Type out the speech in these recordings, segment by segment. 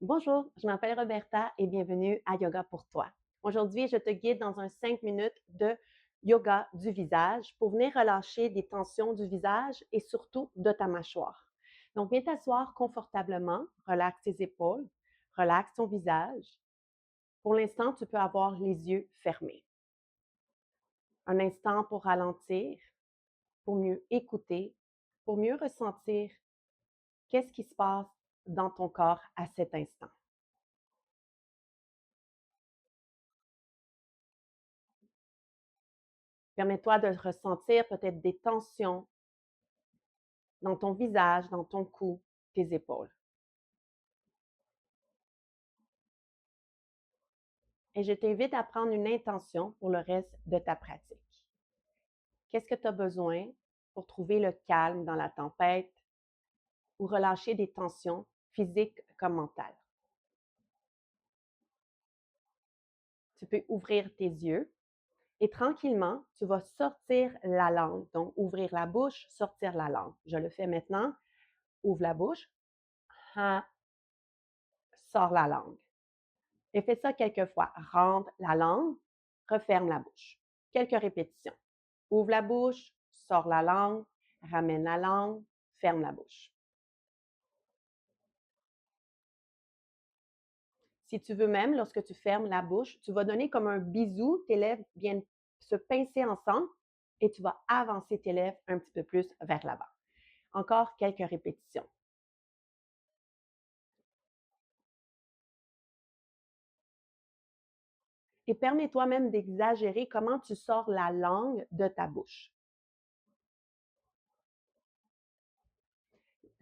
Bonjour, je m'appelle Roberta et bienvenue à Yoga pour toi. Aujourd'hui, je te guide dans un 5 minutes de yoga du visage pour venir relâcher des tensions du visage et surtout de ta mâchoire. Donc, viens t'asseoir confortablement, relaxe tes épaules, relaxe ton visage. Pour l'instant, tu peux avoir les yeux fermés. Un instant pour ralentir, pour mieux écouter, pour mieux ressentir qu'est-ce qui se passe dans ton corps à cet instant. Permets-toi de ressentir peut-être des tensions dans ton visage, dans ton cou, tes épaules. Et je t'invite à prendre une intention pour le reste de ta pratique. Qu'est-ce que tu as besoin pour trouver le calme dans la tempête ou relâcher des tensions physiques comme mentales? Tu peux ouvrir tes yeux et tranquillement, tu vas sortir la langue. Donc, ouvrir la bouche, sortir la langue. Je le fais maintenant. Ouvre la bouche. Ha, sors la langue. Et fais ça quelques fois. Rentre la langue, referme la bouche. Quelques répétitions. Ouvre la bouche, sors la langue, ramène la langue, ferme la bouche. Si tu veux même, lorsque tu fermes la bouche, tu vas donner comme un bisou, tes lèvres viennent se pincer ensemble et tu vas avancer tes lèvres un petit peu plus vers l'avant. Encore quelques répétitions. Et permets-toi même d'exagérer comment tu sors la langue de ta bouche.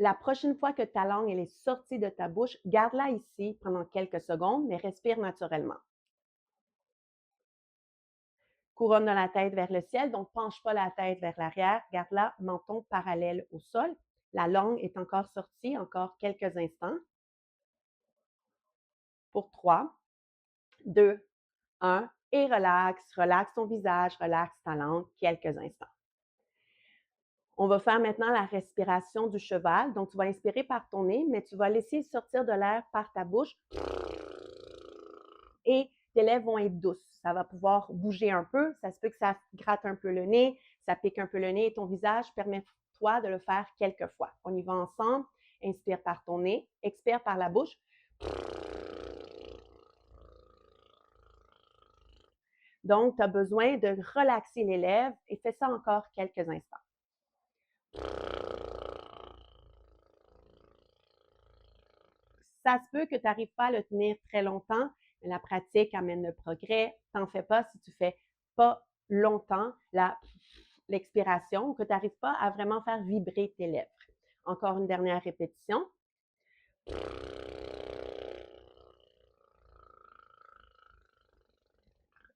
La prochaine fois que ta langue elle est sortie de ta bouche, garde-la ici pendant quelques secondes, mais respire naturellement. Couronne de la tête vers le ciel, donc penche pas la tête vers l'arrière, garde-la menton parallèle au sol. La langue est encore sortie, encore quelques instants. Pour 3, 2, 1, et relaxe, relaxe ton visage, relaxe ta langue, quelques instants. On va faire maintenant la respiration du cheval. Donc, tu vas inspirer par ton nez, mais tu vas laisser sortir de l'air par ta bouche et tes lèvres vont être douces. Ça va pouvoir bouger un peu. Ça se peut que ça gratte un peu le nez, ça pique un peu le nez et ton visage. Permets-toi de le faire quelques fois. On y va ensemble. Inspire par ton nez, expire par la bouche. Donc, tu as besoin de relaxer les lèvres et fais ça encore quelques instants. Ça se peut que tu n'arrives pas à le tenir très longtemps, mais la pratique amène le progrès. T'en fais pas si tu fais pas longtemps l'expiration ou que tu n'arrives pas à vraiment faire vibrer tes lèvres. Encore une dernière répétition.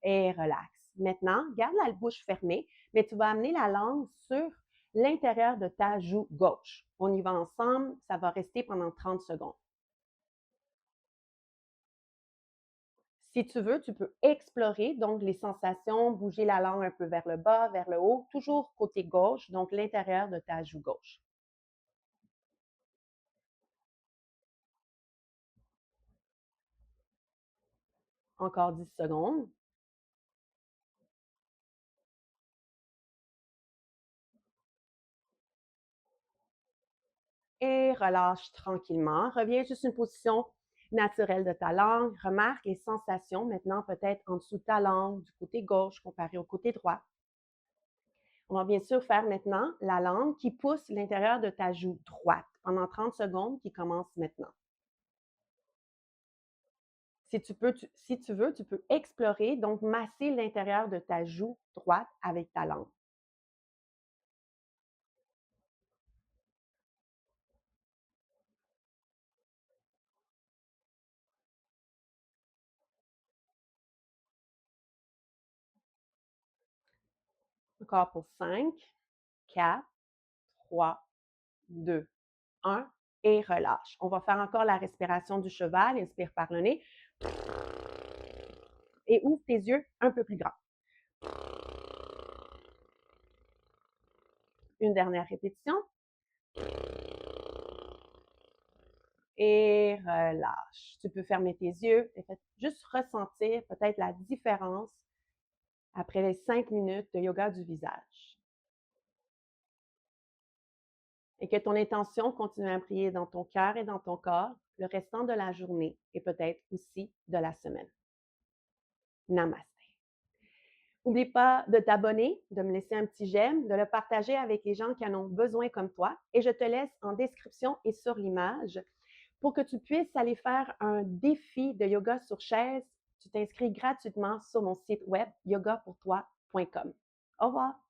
Et relax. Maintenant, garde la bouche fermée, mais tu vas amener la langue sur l'intérieur de ta joue gauche. On y va ensemble, ça va rester pendant 30 secondes. Si tu veux, tu peux explorer donc les sensations, bouger la langue un peu vers le bas, vers le haut, toujours côté gauche, donc l'intérieur de ta joue gauche. Encore 10 secondes. Et relâche tranquillement. Reviens juste une position naturelle de ta langue. Remarque les sensations maintenant peut-être en dessous de ta langue, du côté gauche comparé au côté droit. On va bien sûr faire maintenant la langue qui pousse l'intérieur de ta joue droite pendant 30 secondes qui commence maintenant. Si tu veux, tu peux explorer, donc masser l'intérieur de ta joue droite avec ta langue. Encore pour 5, 4, 3, 2, 1 et relâche. On va faire encore la respiration du cheval. Inspire par le nez et ouvre tes yeux un peu plus grands. Une dernière répétition. et relâche. Tu peux fermer tes yeux et juste ressentir peut-être la différence après les 5 minutes de yoga du visage. Et que ton intention continue à briller dans ton cœur et dans ton corps le restant de la journée et peut-être aussi de la semaine. Namaste. N'oublie pas de t'abonner, de me laisser un petit j'aime, de le partager avec les gens qui en ont besoin comme toi. Et je te laisse en description et sur l'image pour que tu puisses aller faire un défi de yoga sur chaise. Tu t'inscris gratuitement sur mon site web yogapourtoi.com. Au revoir!